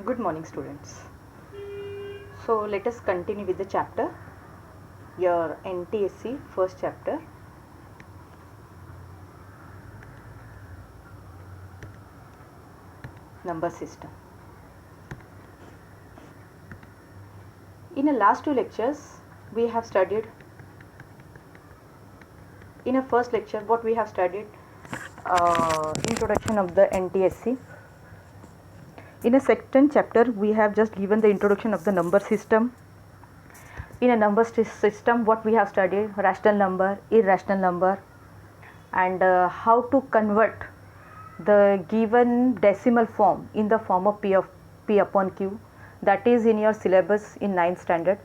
Good morning, students. So let us continue with the chapter, your NTSC first chapter. Number system. In the last two lectures, we have studied. In a first lecture, what we have studied, introduction of the NTSC. In a second chapter, we have just given the introduction of the number system. In a number system, what we have studied, rational number, irrational number, and how to convert the given decimal form in the form of P upon Q, that is in your syllabus in 9th standard.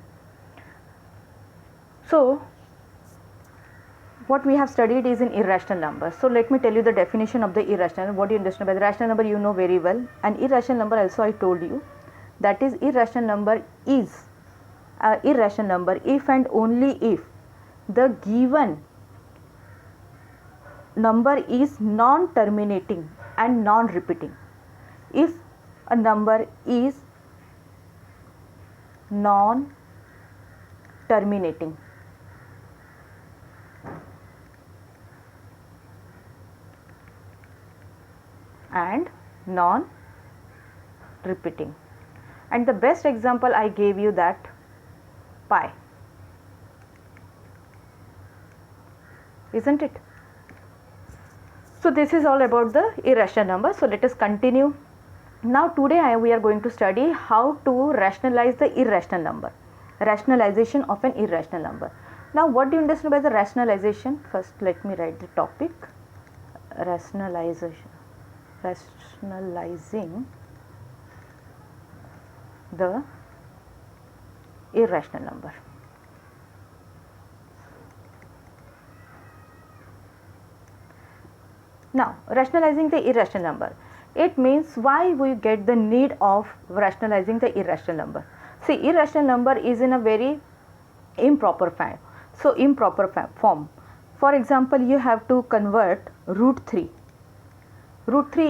So what we have studied is an irrational number. So let me tell you the definition of the irrational. What do you understand by the rational number? You know very well. And irrational number also I told you, that is irrational number is irrational number if and only if the given number is non-terminating and non-repeating. If a number is non-terminating and non-repeating, and the best example I gave you, that pi, isn't it? So this is all about the irrational number. So let us continue. Now today we are going to study how to rationalize the irrational number, rationalization of an irrational number. Now what do you understand by the rationalization? First let me write the topic, rationalizing the irrational number. Now rationalizing the irrational number, it means why we get the need of rationalizing the irrational number. See, irrational number is in a very improper form. So improper form. For example, you have to convert root 3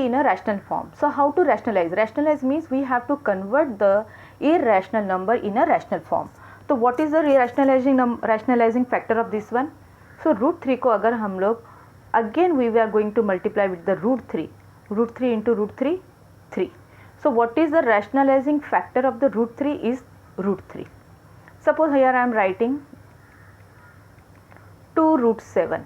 in a rational form. So how to rationalize? Rationalize means we have to convert the irrational number in a rational form. So what is the rationalizing factor of this one? So root 3 को अगर हम लोग again we are going to multiply with the root 3 into root 3, 3. So what is the rationalizing factor of the root 3 is root 3. Suppose here I am writing 2 root 7.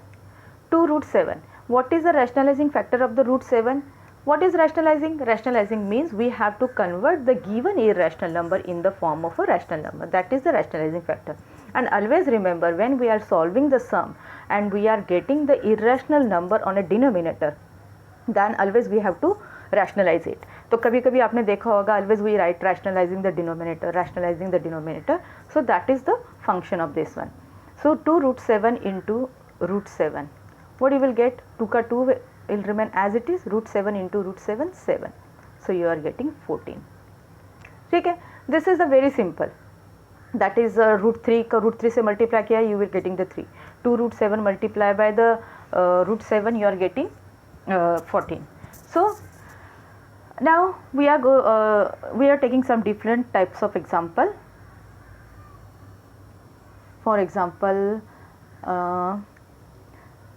What is the rationalizing factor of the root 7? What is rationalizing? Rationalizing means we have to convert the given irrational number in the form of a rational number. That is the rationalizing factor. And always remember, when we are solving the sum and we are getting the irrational number on a denominator, then always we have to rationalize it. तो कभी कभी आपने देखा होगा, always we write rationalizing the denominator. So that is the function of this one. So 2 root 7 into root 7. What you will get? 2 का 2 will remain as it is. Root 7 into root 7, 7. So you are getting 14. ठीक है? This is a very simple. That is root 3 का root 3 से multiply किया, you will getting the 3. 2 root 7 multiply by the root 7, you are getting 14. So now we are taking some different types of example. For example,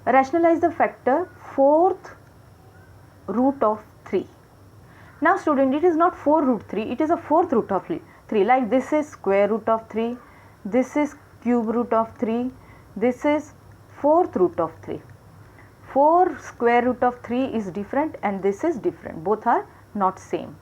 rationalize the factor 4th root of 3. Now student, it is not 4 root 3, it is a 4th root of 3. Like this is square root of 3, this is cube root of 3, this is 4th root of 3. 4 square root of 3 is different and this is different. Both are not same.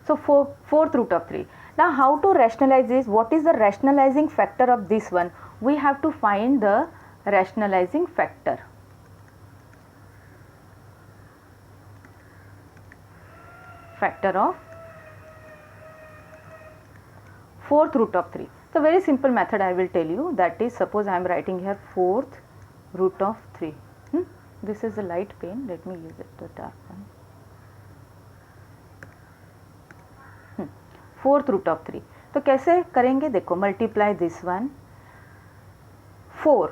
So 4th root of 3. Now how to rationalize this? What is the rationalizing factor of this one? We have to find the rationalizing factor. Factor of 4th root of 3. So very simple method I will tell you, that is, suppose I am writing here 4th root of 3. This is a light pen, let me use it, the dark one. 4th root of 3. तो कैसे करेंगे, देखो multiply this one 4,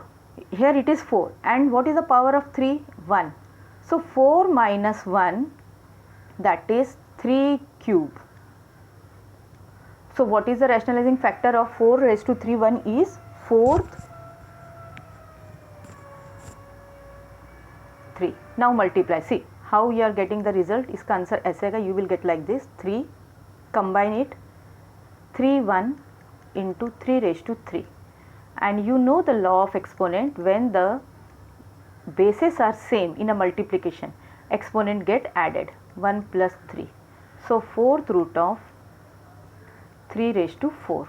here it is 4 and what is the power of 3, 1. So 4 minus 1, that is 3 cube. So what is the rationalizing factor of 4 raised to 3, 1 is 4th 3. Now multiply, see how you are getting the result. इसका answer ऐसे आएगा, you will get like this 3, combine it 3 1 into 3 raised to 3, and you know the law of exponent, when the bases are same in a multiplication, exponent get added, 1 plus 3. So 4th root of 3 raised to 4.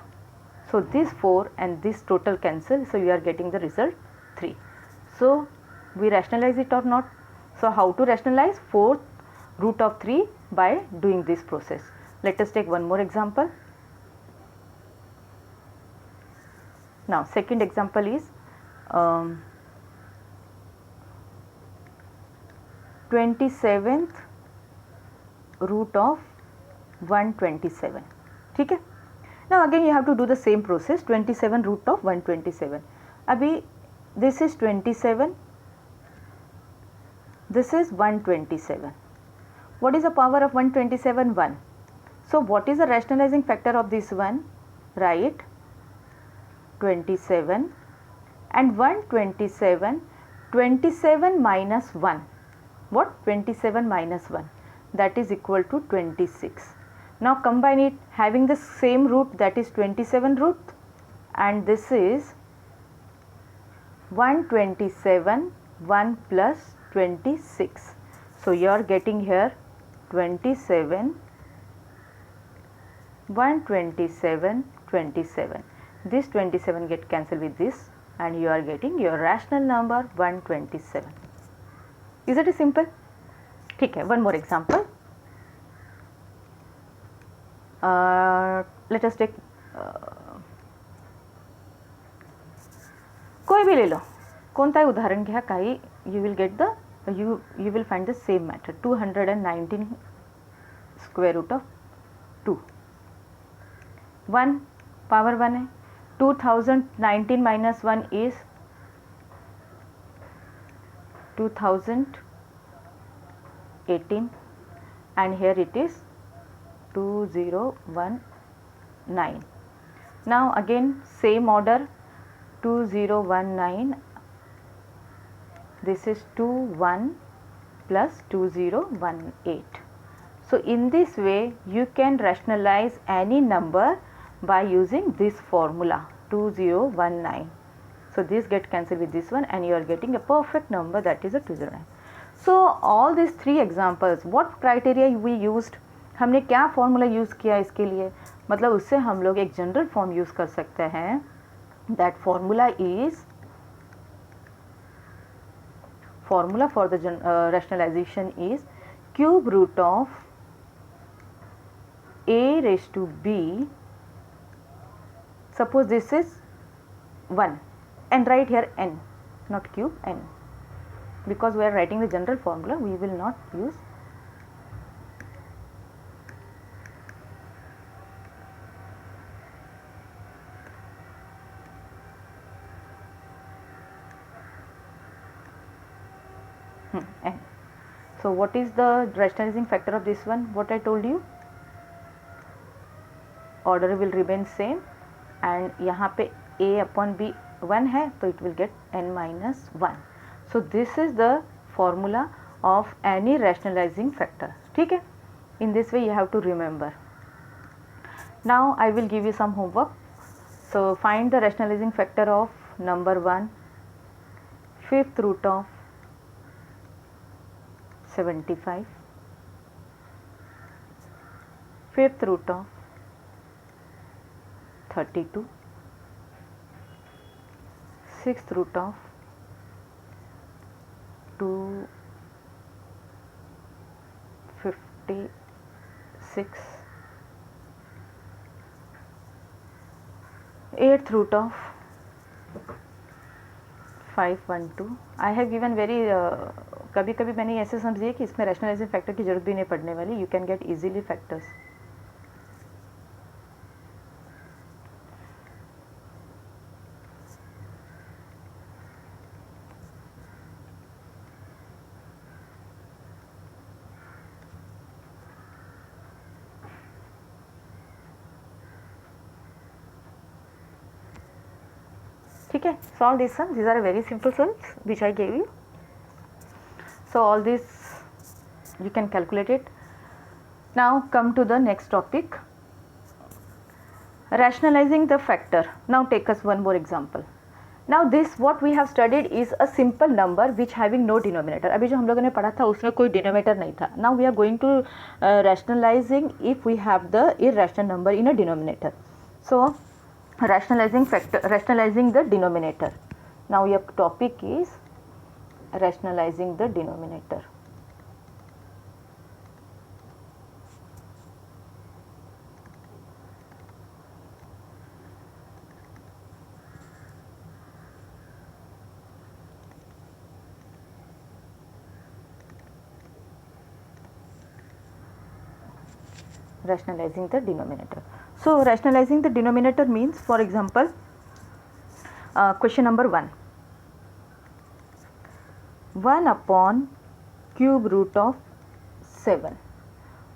So this 4 and this total cancel, so you are getting the result 3. So we rationalize it or not? So how to rationalize 4th root of 3 by doing this process. Let us take one more example. Now second example is 27th root of 127. ठीक है. Now again you have to do the same process, 27 root of 127. अभी this is 27, this is 127. What is the power of 127? 1. So what is the rationalizing factor of this one? Right, 27 and 127, 27 minus 1. What? 27 minus 1, that is equal to 26. Now combine it, having the same root, that is 27 root, and this is 127, 1 plus 26. So you are getting here 27, 127, 27. This 27 get cancelled with this, and you are getting your rational number 127. Is it simple? ठीक है. One more example. Let us take कोई भी ले लो, कोणताही उदाहरण घ्या काही. You will get the you will find the same matter. 219 square root of 2. 1 power 1 है. 2019 minus 1 is 2018, and here it is 2019. Now again same order, 2019, this is 21 plus 2018. So in this way you can rationalize any number by using this formula 2019. So this get cancelled with this one, and you are getting a perfect number, that is a 209. So all these three examples, what criteria we used, हमने क्या formula use किया इसके लिए, मतलब उससे हम लोग एक जनरल फॉर्म यूज़ कर सकते हैं. That formula is formula for the rationalization is cube root of a raised to b. Suppose this is 1, and write here n, not cube, n, because we are writing the general formula, we will not use. N. So what is the rationalizing factor of this one? What I told you, order will remain same, and यहाँ पे a upon b 1 है, तो it will get n minus 1. So this is the formula of any rationalizing factor. ठीक है. In this way you have to remember. Now I will give you some homework. So find the rationalizing factor of number 1, 5th root of 75, 5th root of 32, 6th root of 256, 8th root of 512. I have given very कभी कभी मैंने ऐसे समझिए कि इसमें rationalising factor की जरूरत भी नहीं पड़ने वाली. You can get easily factors. ठीक है, solve these sums. These are very simple sums which I gave you. So all this you can calculate it. Now come to the next topic, rationalizing the factor. Now take us one more example. Now this what we have studied is a simple number which having no denominator. अभी जो हम लोगों ने पढ़ा था उसमें कोई denominator नहीं था. Now we are going to rationalizing if we have the irrational number in a denominator. So rationalizing factor, rationalizing the denominator. Now your topic is rationalizing the denominator. Rationalizing the denominator. So rationalizing the denominator means, for example, question number 1, 1 upon cube root of 7,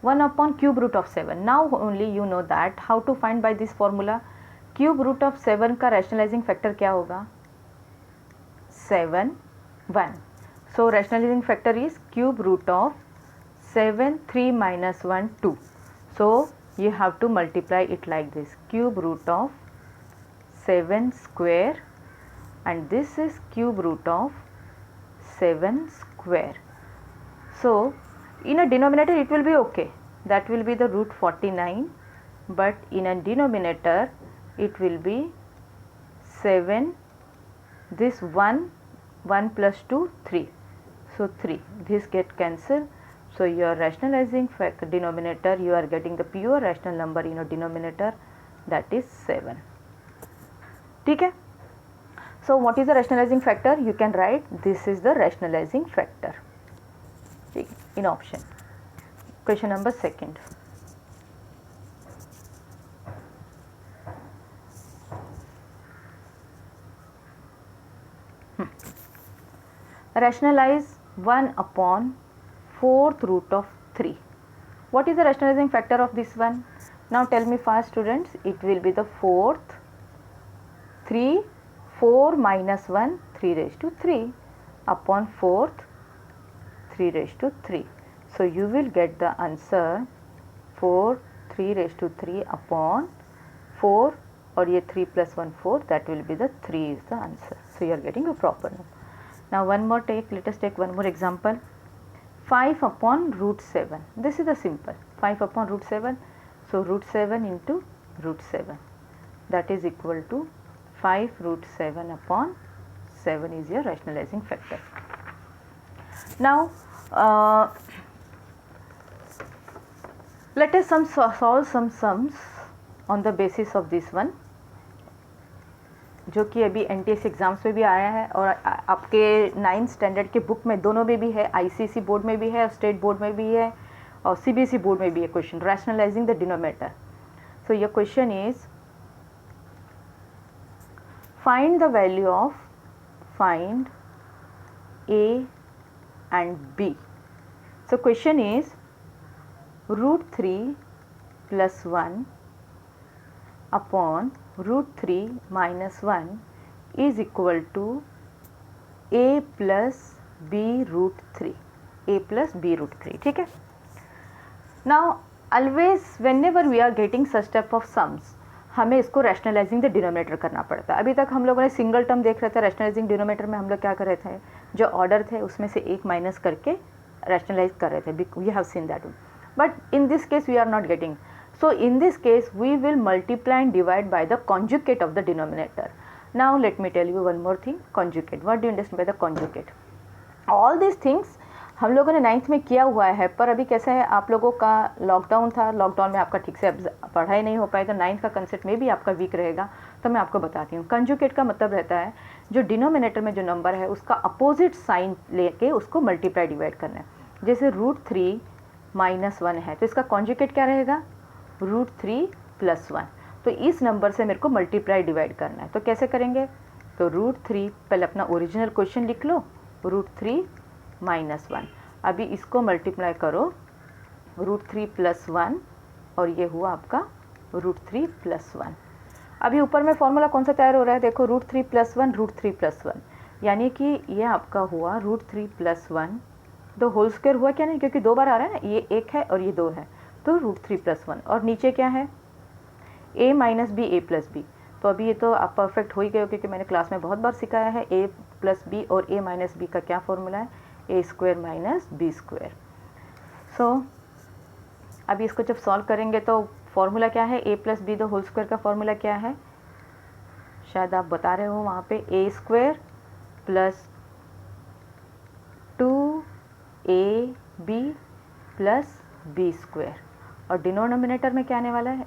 1 upon cube root of 7. Now only you know that how to find by this formula. Cube root of 7 का rationalizing factor क्या होगा? 7 1. So rationalizing factor is cube root of 7 3 minus 1 2. So you have to multiply it like this, cube root of 7 square, and this is cube root of 7 square. So in a denominator it will be okay, that will be the root 49, but in a denominator it will be 7, this 1 plus 2 3, so 3, this get cancelled. So you are rationalizing denominator, you are getting the pure rational number in a denominator, that is 7. ठीक है. So what is the rationalizing factor? You can write this is the rationalizing factor in option. Question number 2. Rationalize 1 upon 4th root of 3. What is the rationalizing factor of this one? Now tell me fast students, it will be the 4th, 3, 4 minus 1, 3 raised to 3 upon 4th, 3 raised to 3. So you will get the answer 4, 3 raised to 3 upon 4, or ye 3 plus 1 4, that will be the 3 is the answer. So you are getting a proper number. Now one more take, let us take one more example. 5 upon root 7. This is the simple 5 upon root 7. So root 7 into root 7, that is equal to 5 root 7 upon 7 is your rationalizing factor. Now let us solve some sums on the basis of this one, जो कि अभी NTS exams में भी आया है और आपके 9th standard के बुक में दोनों में भी है, ICSE बोर्ड में भी है, स्टेट बोर्ड में भी है और CBSE बोर्ड में भी है question, rationalising the denominator. So your question is find the value of find A and B. So question is root 3 plus 1 upon root 3 minus 1 is equal to A plus B root 3. A plus B root 3. ठीक है. Now always whenever we are getting such type of sums, हमें इसको rationalising the denominator करना पड़ता है. अभी तक हम लोगों ने सिंगल टर्म देख रहे थे. रैशनलाइजिंग डिनोमिनेटर में हम लोग क्या कर रहे थे, जो ऑर्डर थे उसमें से एक माइनस करके रैशनलाइज कर रहे थे. We have seen that. But in this case we are not getting. So in this case we will multiply and divide by the conjugate of the denominator. Now let me tell you one more thing, conjugate. What do you understand by the conjugate? All these things हम लोगों ने 9th में किया हुआ है, पर अभी कैसा है, आप लोगों का लॉकडाउन था, लॉकडाउन में आपका ठीक से पढ़ाई नहीं हो पाई, तो 9th का कंसेप्ट में भी आपका वीक रहेगा. तो मैं आपको बताती हूँ. कंजुगेट का मतलब रहता है जो डिनोमिनेटर में जो नंबर है उसका अपोजिट साइन लेके उसको मल्टीप्लाई डिवाइड करना है. जैसे रूट 3 माइनस 1 है तो इसका कॉन्जुगेट क्या रहेगा, रूट 3 प्लस 1. तो इस नंबर से मेरे को मल्टीप्लाई डिवाइड करना है. तो कैसे करेंगे, तो रूट 3 पहले अपना ओरिजिनल क्वेश्चन लिख लो, रूट 3 माइनस 1. अभी इसको मल्टीप्लाई करो रूट 3 प्लस 1 और ये हुआ आपका रूट 3 प्लस 1. अभी ऊपर में फॉर्मूला कौन सा तैयार हो रहा है, देखो √3 + 1 √3 + 1, यानी कि ये आपका हुआ √3 + 1 तो होल स्क्वायर हुआ क्या नहीं, क्योंकि 2 बार आ रहा है ना, ये 1 है और ये 2 है, तो √3 + 1 और नीचे क्या है a - b a + b। तो अभी ये तो आप परफेक्ट हो ही गए हो, क्योंकि मैंने क्लास में बहुत बार सिखाया है a + b और a - b का क्या फॉर्मूला है, a² - b²। सो अभी इसको जब सॉल्व करेंगे तो फॉर्मूला क्या है, a + b the whole square का फॉर्मूला क्या है, शायद आप बता रहे हो वहाँ पे a² + 2ab + b² और डिनोमिनेटर में क्या आने वाला है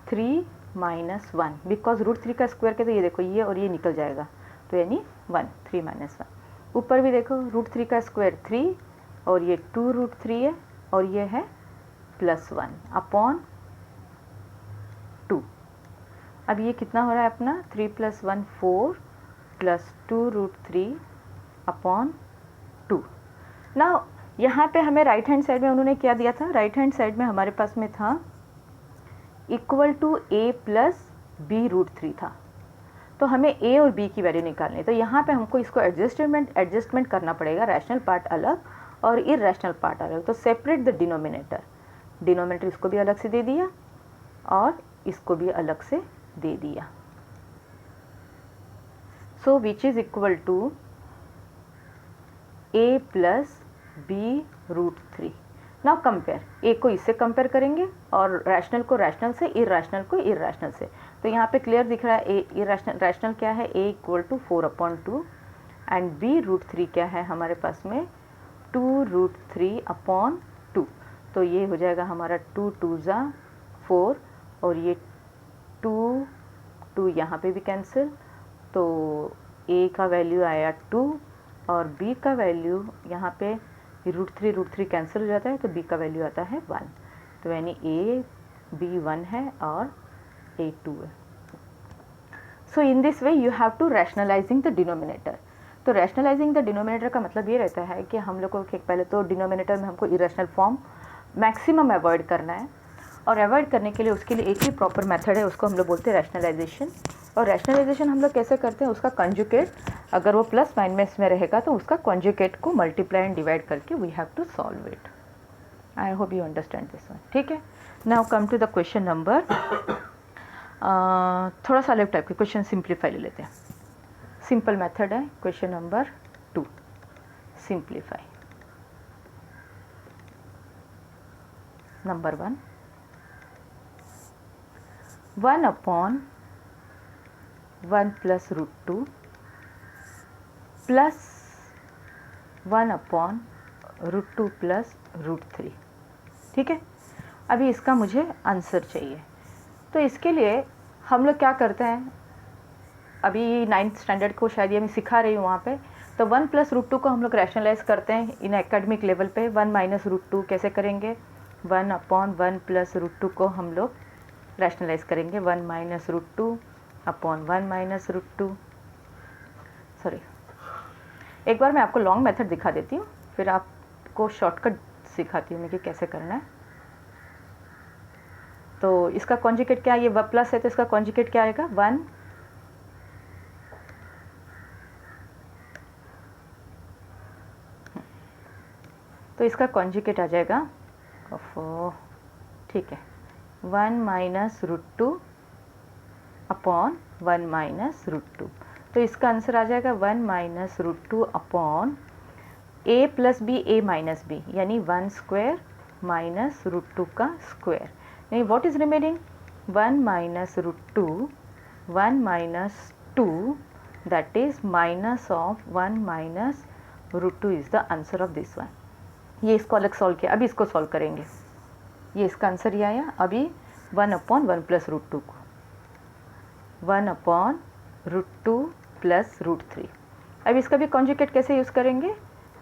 3 - 1, बिकॉज √3 का स्क्वायर के तो ये देखो ये और ये निकल जाएगा, तो यानी 1 3 - 1। ऊपर भी देखो √3 का स्क्वायर 3 और ये 2√3 है और ये है +1 अपॉन 2। अब ये कितना हो रहा है अपना 3 + 1 4 + 2√3 अपॉन 2। ना यहाँ पे हमें राइट हैंड साइड में उन्होंने क्या दिया था, राइट हैंड साइड में हमारे पास में था इक्वल टू a + b √3 था, तो हमें a और b की वैल्यू निकालनी है। तो यहाँ पे हमको इसको एडजस्टमेंट करना पड़ेगा, रैशनल पार्ट अलग और इरैशनल पार्ट अलग। तो सेपरेट द डिनोमिनेटर इसको भी अलग से दे दिया और इसको भी अलग से दे दिया। So which is equal to a + b √3। Now compare, a को इससे कंपेयर करेंगे और रैशनल को रैशनल से, इरैशनल को इरैशनल से। तो यहाँ पे क्लियर दिख रहा है ए इरैशनल, रैशनल क्या है a = 4/2 एंड b √3 क्या है हमारे पास में 2√3/2। तो ये हो जाएगा हमारा 2 2 = 4 और ये 2 यहाँ पे भी कैंसिल, तो a का वैल्यू आया 2 और b का वैल्यू यहाँ पे √3 कैंसिल हो जाता है, तो b का वैल्यू आता है 1। तो यानी a b 1 है और a 2 है। So in this way you have to rationalising the denominator. तो रैशनलाइजिंग द डिनोमिनेटर का मतलब ये रहता है कि हम लोग को पहले तो डिनोमिनेटर में हमको इरेशनल फॉर्म मैक्सिमम अवॉइड करना है, और अवॉइड करने के लिए उसके लिए एक ही प्रॉपर मेथड है, उसको हम लोग बोलते हैं रैशनलाइजेशन। और रैशनलाइजेशन हम लोग कैसे करते हैं, उसका कंजुगेट अगर वो प्लस माइनस में रहेगा तो उसका कंजुगेट को मल्टीप्लाई एंड डिवाइड करके we have to solve it. I hope you understand this one, ठीक है। Now come to the question number, थोड़ा सा अलग टाइप के क्वेश्चन सिंप्लीफाई ले लेते हैं। सिंपल मेथड है question number 2, simplify. Number 1 1/1 + √2 plus 1/√2 + √3, ठीक है। अभी इसका मुझे आंसर चाहिए, तो इसके लिए हम लोग क्या करते हैं, अभी 9th स्टैंडर्ड को शायद ये मैं सिखा रही हूँ वहाँ पे, तो 1 + √2 को हम लोग रैशनलाइज करते हैं इन एकेडमिक लेवल पे। 1 - √2 कैसे करेंगे, 1/1 + √2 को हम लोग रैशनलाइज करेंगे 1 - √2 अपॉन 1 - √2। सॉरी, एक बार मैं आपको लॉन्ग मेथड दिखा देती हूँ, फिर आपको शॉर्टकट सिखाती हूँ मैं कि कैसे करना है। तो इसका कॉन्जुगेट क्या है, ये प्लस है तो इसका कॉन्जुगेट क्या आएगा 1 तो इसका कॉन्जुगेट आ जाएगा ठीक है 1 - √2 अपॉन 1 - √2। तो इसका आंसर आ जाएगा 1 - √2 upon a + b a - b, यानी 1² - √2 का स्क्वायर, यानी what is remaining 1 - √2 1 - 2 that is minus of 1 - √2 is the answer of this one. ये इसको अलग सॉल्व किया, अभी इसको सॉल्व करेंगे। ये इसका आंसर ये आया, अभी 1/1 + √2 को 1/√2 + √3। अब इसका भी कॉन्जुगेट कैसे यूज़ करेंगे,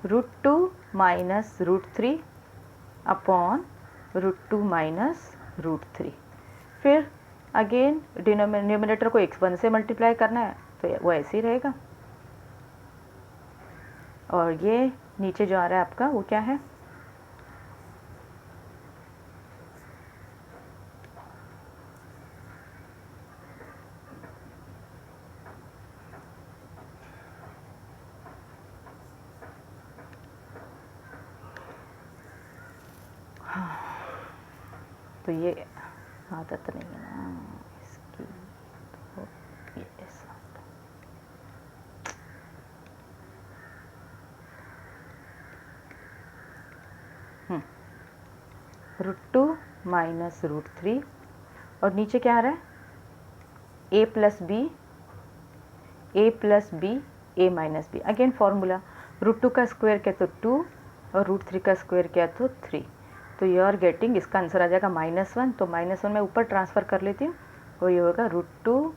√2 - √3 अपॉन √2 - √3। फिर अगेन डिनोमिनेटर को x1 से मल्टीप्लाई करना है, तो वो ऐसे ही रहेगा। और ये नीचे जो आ रहा है आपका वो क्या है, तो ये आदत नहीं है ना इसकी, तो ये ऐसा √2 माइनस √3 और नीचे क्या आ रहा है a plus b a minus b. Again formula √2 का स्क्वायर किया तो 2 और √3 का स्क्वायर किया तो 3। तो यू आर गेटिंग, इसका आंसर आ जाएगा -1। तो -1 मैं ऊपर ट्रांसफ़र कर लेती हूँ, तो ये होगा √2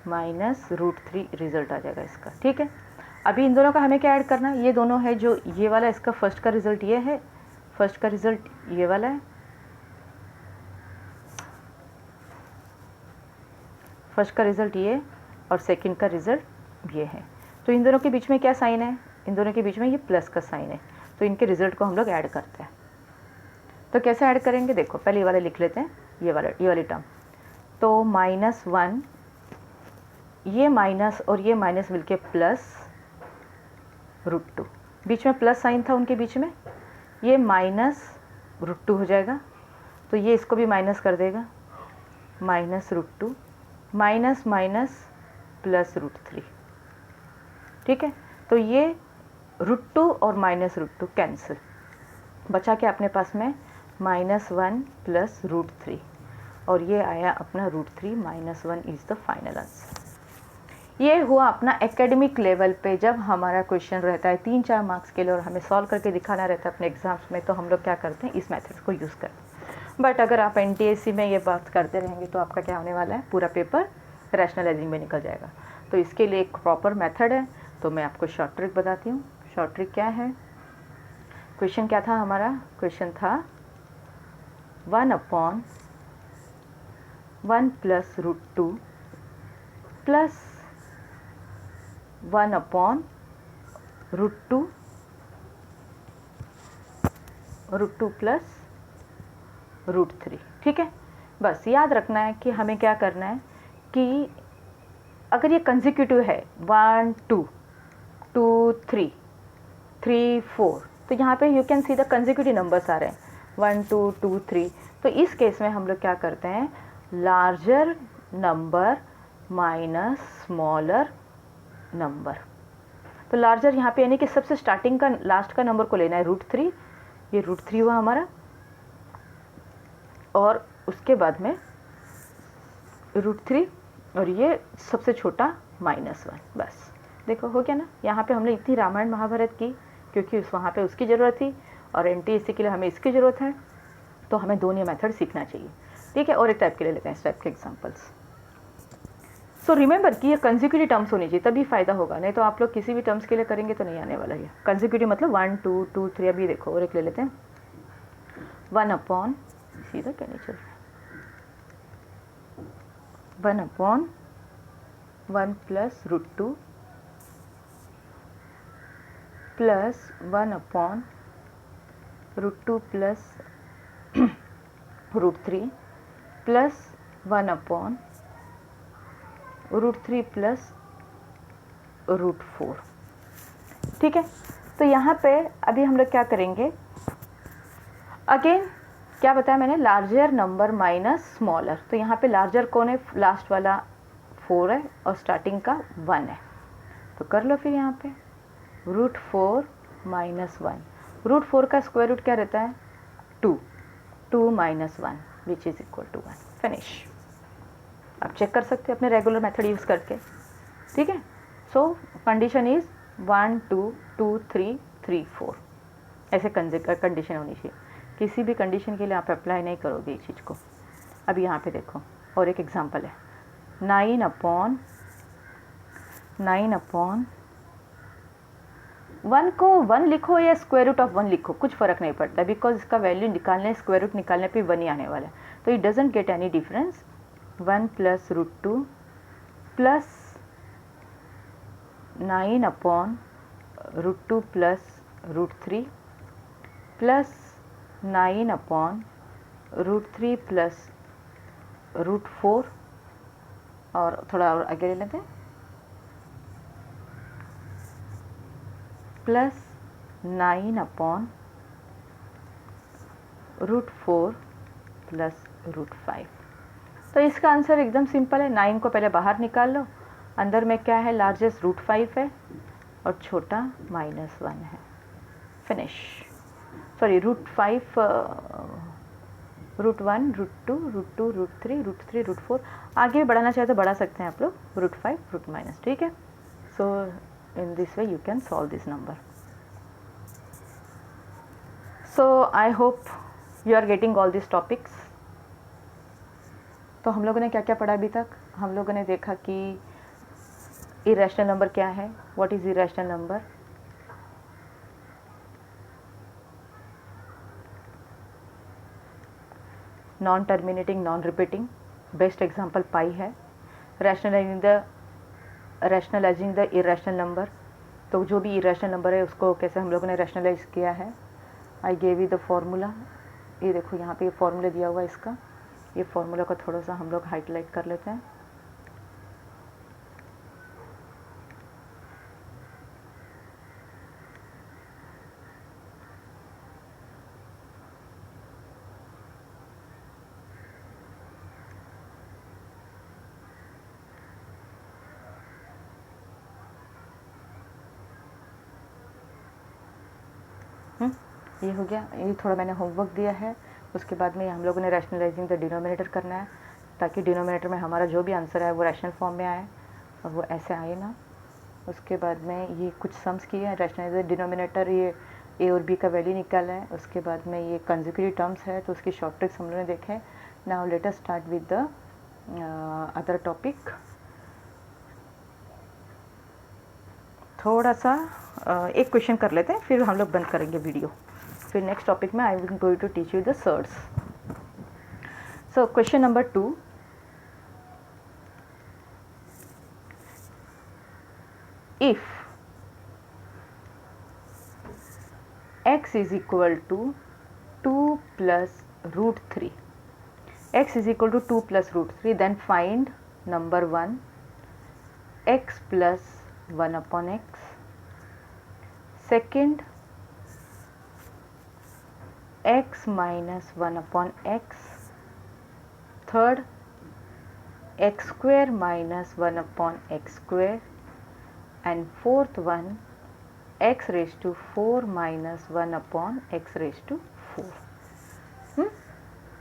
माइनस √3 रिजल्ट आ जाएगा इसका। ठीक है, अभी इन दोनों का हमें क्या ऐड करना है, ये दोनों है जो ये वाला, इसका फर्स्ट का रिजल्ट ये है, फर्स्ट का रिजल्ट ये वाला है, फर्स्ट का रिजल्ट ये और सेकंड का रिजल्ट ये है। तो इन दोनों के बीच में क्या साइन है, इन दोनों के बीच में ये प्लस का साइन है, तो इनके रिजल्ट को हम लोग ऐड करते हैं। तो कैसे ऐड करेंगे, देखो पहले ये वाले लिख लेते हैं, ये वाली टर्म। तो -1, ये माइनस और ये माइनस मिलके प्लस √2, बीच में प्लस साइन था उनके बीच में, ये माइनस √2 हो जाएगा, तो ये इसको भी माइनस कर देगा, -√2 माइनस माइनस प्लस √3। ठीक है, तो ये √2 और -√2 कैंसिल, बचा क्या अपने पास में -1 प्लस √3, और ये आया अपना √3 -1 इज़ द फाइनल आंसर। ये हुआ अपना एकेडमिक लेवल पे जब हमारा क्वेश्चन रहता है 3-4 मार्क्स के लिए और हमें सॉल्व करके दिखाना रहता है अपने एग्जाम्स में, तो हम लोग क्या करते हैं, इस मेथड्स को यूज़ करते हैं। बट अगर आप NTSC में ये बात करते रहेंगे तो आपका क्या होने वाला है, पूरा पेपर रैशनलाइजिंग में निकल जाएगा। तो इसके लिए एक प्रॉपर मेथड है, तो मैं आपको शॉर्ट ट्रिक बताती हूँ। शॉर्ट ट्रिक क्या है, क्वेश्चन क्या था हमारा, क्वेश्चन था 1/1 प्लस √2 प्लस 1/√2 प्लस √3। ठीक है, बस याद रखना है कि हमें क्या करना है कि अगर ये कंसेक्यूटिव है 1 2 2 3 3 4, तो यहाँ पे you can see the consecutive numbers आ रहे हैं 1 2 2 3। तो इस केस में हम लोग क्या करते हैं, larger number minus smaller number. तो लार्जर यहाँ पे यानी कि सबसे स्टार्टिंग का लास्ट का नंबर को लेना है √3, ये √3 हुआ हमारा, और उसके बाद में √3 और ये सबसे छोटा -1। बस देखो हो गया ना। यहाँ पे हमने इतनी रामायण महाभारत की क्योंकि वहाँ पे उसकी ज़रूरत थी और NTSC के लिए हमें इसकी ज़रूरत है, तो हमें दोनों मेथड सीखना चाहिए। ठीक है, और एक टाइप के लिए लेते हैं, इस टाइप के एग्जाम्पल्स। सो रिमेंबर कि ये कंसेक्यूटिव टर्म्स होनी चाहिए, तभी फ़ायदा होगा, नहीं तो आप लोग किसी भी टर्म्स के लिए करेंगे तो नहीं आने वाला है। कंसेक्यूटिव मतलब 1 2 2 3। अभी देखो और एक ले लेते हैं, 1/, सीधा क्या नहीं चल रहा है, 1/1 plus √2 plus 1/√2 plus √3 plus 1/√3 plus √4। ठीक है, तो यहाँ पे अभी हम लोग क्या करेंगे, अगेन क्या बताया मैंने, लार्जर नंबर माइनस स्मॉलर। तो यहाँ पे लार्जर कौन है, लास्ट वाला 4 है और स्टार्टिंग का 1 है, तो कर लो फिर यहाँ पे √4 माइनस 1। √4 का स्क्वायर रूट क्या रहता है, 2 2 minus 1 which is equal to 1। Finish. आप चेक कर सकते हैं अपने रेगुलर मेथड यूज़ करके। ठीक है, सो कंडीशन इज़ 1 2 2 3 3 4, ऐसे कंडीशन होनी चाहिए। किसी भी कंडीशन के लिए आप अप्लाई नहीं करोगे इस चीज़ को। अब यहाँ पे देखो और एक एग्जांपल है, 9/1 को 1 लिखो या स्क्वायर रूट ऑफ 1 लिखो, कुछ फ़र्क नहीं पड़ता, बिकॉज इसका वैल्यू निकालने, स्क्वायर रूट निकालने पे 1 ही आने वाला है, तो it doesn't get any difference. 1 plus √2 plus 9/√2 plus √3 plus 9/√3 plus √4, और थोड़ा और आगे ले लेते हैं, प्लस 9/√3 √4 प्लस √5। तो इसका आंसर एकदम सिंपल है। 9 को पहले बाहर निकाल लो, अंदर में क्या है, लार्जेस्ट √5 है और छोटा -1 है। फिनिश। सॉरी, √5, √1, √2, √2, √3, √3, √4, आगे भी बढ़ाना चाहे तो बढ़ा सकते हैं आप लोग, √5, √-, ठीक है। So in this way you can solve this number. So I hope you are getting all this topics. तो हम लोगों ने क्या क्या पढ़ा अभी तक? हम लोगों ने देखा कि इरेशनल नंबर क्या है, what is irrational number, non terminating, non repeating, best example pi है। रैशनलाइजिंग द इरेशनल नंबर, तो जो भी इरेशनल नंबर है उसको कैसे हम लोगों ने रैशनलाइज किया है। I gave you the formula. ये देखो यहाँ पे ये फॉर्मूला दिया हुआ है इसका, ये फॉर्मूला को थोड़ा सा हम लोग हाईलाइट कर लेते हैं। ये हो गया। ये थोड़ा मैंने होमवर्क दिया है। उसके बाद में हम लोगों ने रैशनलाइजिंग द डिनोमिनेटर करना है, ताकि डिनोमिनेटर में हमारा जो भी आंसर है वो रैशनल फॉर्म में आए और वो ऐसे आए ना। उसके बाद में ये कुछ सम्स किए हैं, रैशनलाइज डिनोमिनेटर, ये ए और बी का वैल्यू निकाला है। उसके बाद में ये कंसेक्यूटिव टर्म्स है, तो उसकी शॉर्ट ट्रिक्स हम लोगों ने देखे। Now let us start with the other topic. थोड़ा सा एक क्वेश्चन कर लेते हैं, फिर हम लोग बंद करेंगे वीडियो। फिर नेक्स्ट टॉपिक में I will going to teach you the surds. So question number 2, if x is equal to 2 plus √3, x is equal to 2 plus √3, then find number 1 x plus 1 upon x, second x minus 1 upon x, third x square minus 1 upon x square, and fourth one x raised to 4 minus 1 upon x raised to 4.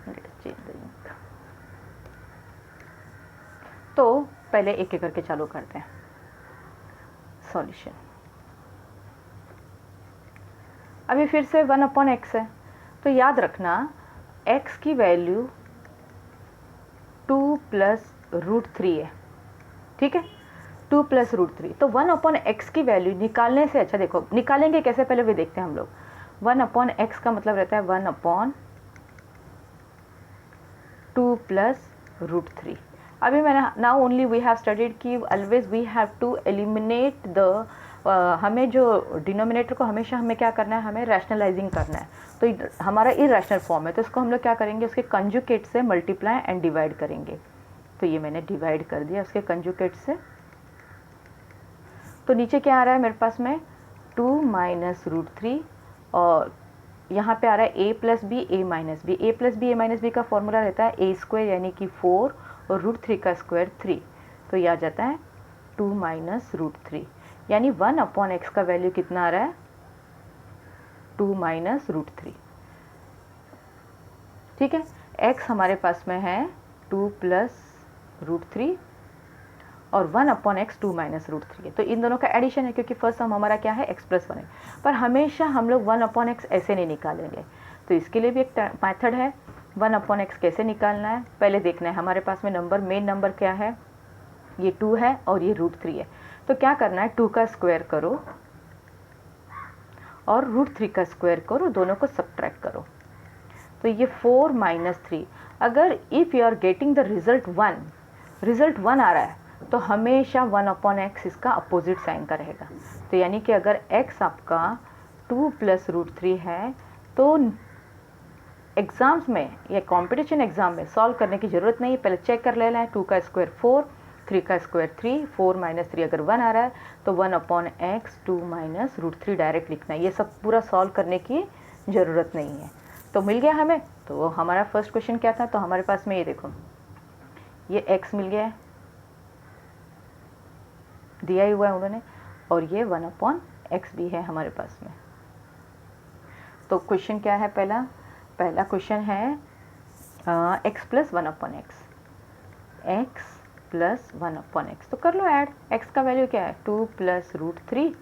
Let us change the ink. तो पहले एक एक करके चालू करते हैं solution. अभी फिर से 1 अपॉन एक्स है, तो याद रखना x की वैल्यू 2 प्लस √3 है, ठीक है। 2 प्लस √3, तो 1 अपॉन एक्स की वैल्यू निकालने से अच्छा, देखो निकालेंगे कैसे पहले भी देखते हैं हम लोग। 1 अपॉन एक्स का मतलब रहता है 1 अपॉन 2 प्लस √3। अभी मैंने now only we have studied कि always we have to eliminate the, हमें जो डिनोमिनेटर को हमेशा हमें क्या करना है, हमें रैशनलाइजिंग करना है। तो हमारा इरेशनल फॉर्म है, तो इसको हम लोग क्या करेंगे, उसके कंजुगेट से मल्टीप्लाई एंड डिवाइड करेंगे। तो ये मैंने डिवाइड कर दिया उसके कंजुगेट से। तो नीचे क्या आ रहा है मेरे पास में 2 माइनस √3, और यहाँ पे आ रहा है a plus b a minus b. A plus b a minus b का फॉर्मूला रहता है a स्क्वायर यानी कि 4 और √3 का स्क्वायर 3, तो ये आ जाता है 2 माइनस √3, यानी 1 अपॉन एक्स का वैल्यू कितना आ रहा है, 2 माइनस √3, ठीक है। x हमारे पास में है 2 प्लस √3 और 1 अपॉन एक्स 2 माइनस √3 है, तो इन दोनों का एडिशन है, क्योंकि फर्स्ट सम हमारा क्या है, x प्लस 1 है। पर हमेशा हम लोग 1 अपॉन एक्स ऐसे नहीं निकालेंगे, तो इसके लिए भी एक मेथड है। 1 अपॉन एक्स कैसे निकालना है पहले देखना है। हमारे पास में नंबर, मेन नंबर क्या है, ये 2 है और ये √3 है। तो क्या करना है, 2 का स्क्वायर करो और √3 का स्क्वायर करो, दोनों को सब्ट्रैक्ट करो, तो ये 4 माइनस 3। अगर if you are getting the result 1 आ रहा है, तो हमेशा 1 अपॉन एक्स इसका अपोजिट साइन का रहेगा। तो यानी कि अगर x आपका 2 प्लस √3 है, तो एग्ज़ाम्स में या कॉम्पिटिशन एग्ज़ाम में सॉल्व करने की ज़रूरत नहीं, पहले चेक कर लेना है। 2 का स्क्वायर 4, 3 का स्क्वायर 3, 4 माइनस 3 अगर 1 आ रहा है, तो 1 अपॉन एक्स 2 माइनस √3 डायरेक्ट लिखना है। ये सब पूरा सॉल्व करने की ज़रूरत नहीं है। तो मिल गया हमें। तो हमारा फर्स्ट क्वेश्चन क्या था, तो हमारे पास में ये देखो, ये x मिल गया है, दिया ही हुआ है उन्होंने, और ये 1/x भी है हमारे पास में। तो क्वेश्चन क्या है, पहला क्वेश्चन है x plus 1/x, x plus 1/x। तो कर लो ऐड, x का वैल्यू क्या है 2 plus √3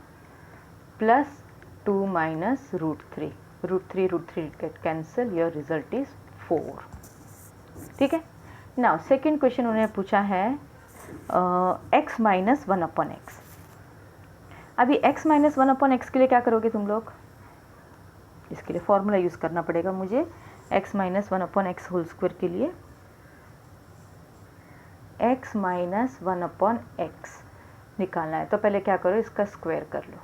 plus 2 minus √3, √3 get cancel, your result is 4। ठीक है। नाउ सेकेंड क्वेश्चन उन्होंने पूछा है x माइनस 1/x। अभी x माइनस 1/x के लिए क्या करोगे तुम लोग, इसके लिए फॉर्मूला यूज़ करना पड़ेगा मुझे। x minus 1/x whole square के लिए x माइनस 1/x निकालना है। तो पहले क्या करो, इसका स्क्वायर कर लो।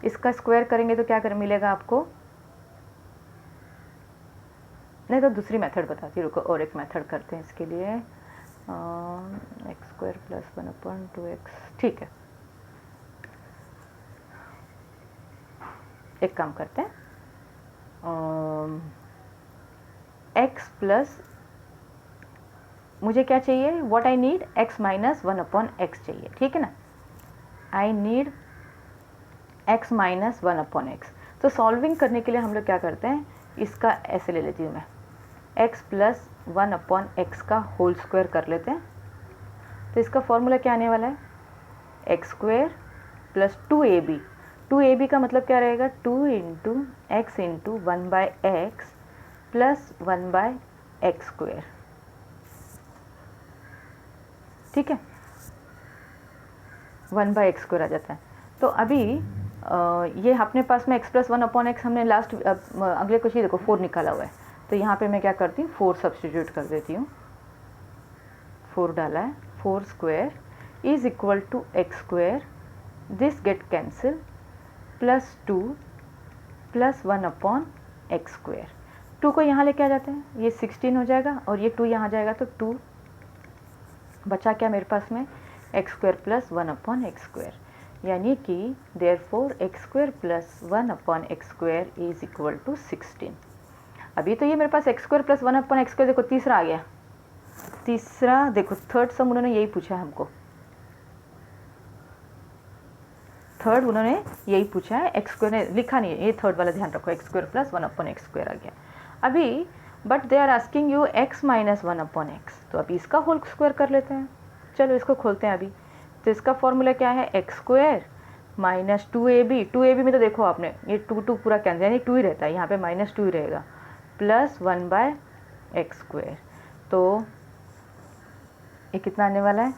इसका स्क्वायर करेंगे तो क्या मिलेगा आपको, नहीं तो दूसरी मेथड बताती हूँ, रुको और एक मेथड करते हैं इसके लिए। एक्स स्क्वायर प्लस 1/2x, ठीक है। एक काम करते हैं, x प्लस, मुझे क्या चाहिए, what I need, x minus 1/x चाहिए, ठीक है ना। I need x minus 1/x। तो सॉल्विंग करने के लिए हम लोग क्या करते हैं, इसका ऐसे ले लेती हूँ मैं, x प्लस 1/x का होल स्क्वायर कर लेते हैं। तो इसका फॉर्मूला क्या आने वाला है, x square plus 2ab। 2ab का मतलब क्या रहेगा, 2 into x into 1/x plus 1/x square, ठीक है, 1/x स्क्वायर आ जाता है। तो अभी ये अपने पास में x प्लस 1/x हमने लास्ट अगले क्वेश्चन देखो 4 निकाला हुआ है। तो यहाँ पे मैं क्या करती हूँ, 4 सब्स्टिट्यूट कर देती हूँ, 4 डाला है, 4 square is equal to x square, this get cancel, plus 2 plus 1/x square. 2 को यहाँ लेके आ जाते हैं, ये 16 हो जाएगा, और ये 2 यहाँ जाएगा तो 2 बचा क्या मेरे पास में, x square plus 1/x square, यानी कि therefore x square plus 1/x square is equal to 16। अभी तो ये मेरे पास x square plus 1/x square, देखो तीसरा आ गया, तीसरा देखो, थर्ड सम उन्होंने यही पूछा है हमको, थर्ड उन्होंने यही पूछा है, एक्स स्क्वायर ने लिखा नहीं है, ये थर्ड वाला ध्यान रखो, x square plus 1/x square आ गया अभी, but they are asking you x minus 1/x। तो अभी इसका होल स्क्वायर कर लेते हैं, चलो इसको खोलते हैं अभी। तो इसका फॉर्मूला क्या है, x square minus 2ab, 2ab में तो देखो आपने ये 2 पूरा कैंसिल, यानी 2 ही रहता है, यहाँ पे -2 ही रहेगा, प्लस 1/x स्क्वायर। तो ये कितना आने वाला है,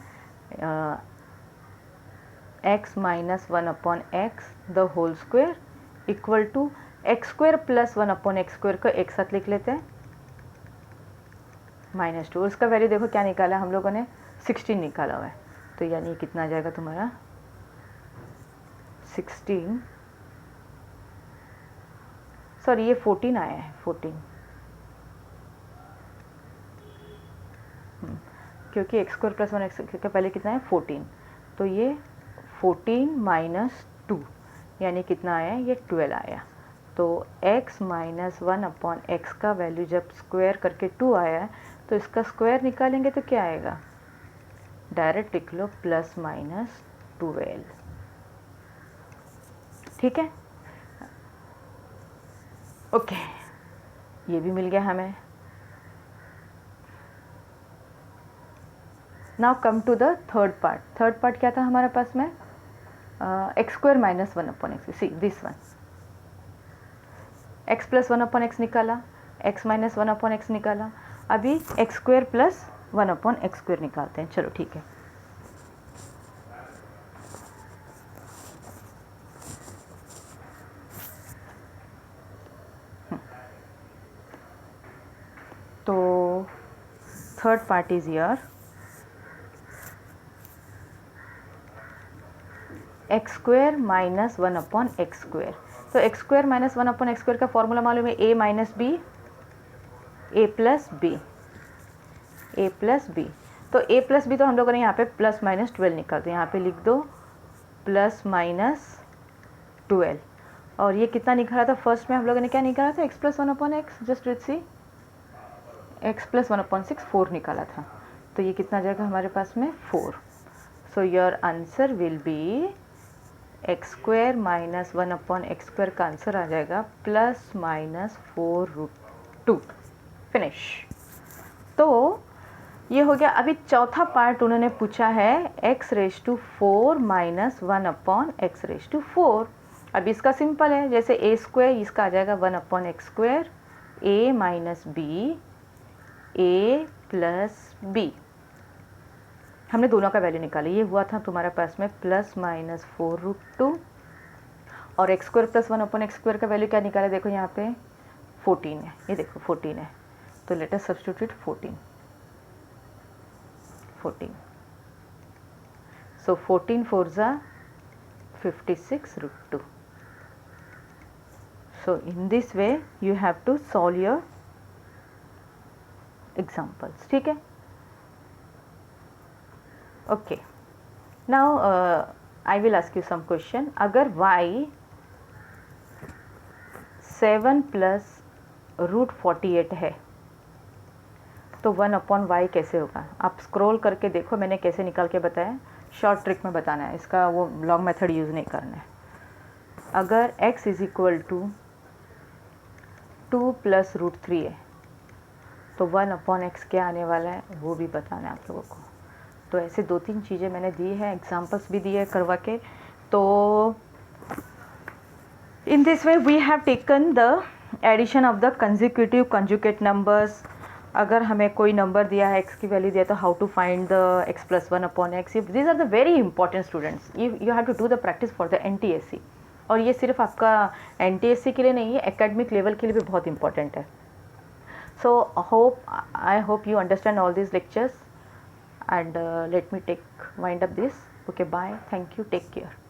x minus 1/x the whole square equal to x square plus 1/x square को एक साथ लिख लेते हैं, -2। उसका वैल्यू देखो क्या निकाला हम लोगों ने, 16 निकाला हुआ है। तो यानी कितना आ जाएगा तुम्हारा, 16, सॉरी ये 14 आया है, 14, क्योंकि एक्स स्क्वायर प्लस 1x का पहले कितना है 14, तो ये 14 माइनस 2 यानी कितना आया, ये 12 आया। तो x माइनस 1/x का वैल्यू जब स्क्वायर करके 2 आया है, तो इसका स्क्वायर निकालेंगे तो क्या आएगा, डायरेक्ट लिख लो प्लस माइनस 12, ठीक है, ओके, ये भी मिल गया हमें। Now come to the third part. Third part क्या था हमारे पास में, x square minus 1/x, see this one, x plus 1/x निकाला, x माइनस 1/x निकाला, अभी x square plus 1/x square निकालते हैं, चलो ठीक है। तो third part is here, x square minus 1/x square. तो x square minus 1/x square का फॉर्मूला मालूम है, a minus b, a plus b, a plus b. तो a प्लस बी तो हम लोगों ने यहाँ पे प्लस माइनस 12 निकालते हैं, यहाँ पे लिख दो प्लस माइनस 12, और ये कितना निकाला था फर्स्ट में हम लोगों ने, क्या निकाला था, x + 1/x, just let's see, x + 1/6 4 निकाला था, तो ये कितना आ जाएगा हमारे पास में 4. So your answer will be x² - 1/x² का आंसर आ जाएगा ±4√2. फिनिश. तो ये हो गया. अभी चौथा पार्ट उन्होंने पूछा है x⁴ - 1/x⁴. अब इसका सिंपल है, जैसे a², इसका आ जाएगा 1/x², a - b, a + b. हमने दोनों का वैल्यू निकाली, ये हुआ था तुम्हारे पास में ±4√2, और x² + 1/x² का वैल्यू क्या निकाला, देखो यहाँ पे 14 है, ये देखो 14 है, तो let us substitute 14. So 14 4s are 56√2. So in this way you have to solve your examples. ठीक है. Okay. Now I will ask you some question. अगर y 7 + √48 है तो 1/y कैसे होगा. आप स्क्रॉल करके देखो, मैंने कैसे निकाल के बताया, शॉर्ट ट्रिक में बताना है, इसका वो लॉन्ग मेथड यूज़ नहीं करना है. अगर x = 2 + √3 है तो 1/x क्या आने वाला है वो भी बताना है आप लोगों को. तो ऐसे 2-3 चीज़ें मैंने दी है, एग्जांपल्स भी दिए करवा के. तो in this way we have taken the addition of the consecutive conjugate numbers. अगर हमें कोई नंबर दिया है, x की वैल्यू दिया, तो how to find the x + 1/x. These are the very important students. You have to do the practice for the NTSC. और ये सिर्फ आपका NTSC के लिए नहीं है, एकेडमिक लेवल के लिए भी बहुत इंपॉर्टेंट है. So I hope you understand all these lectures, and let me wind up this. Okay, bye. Thank you. Take care.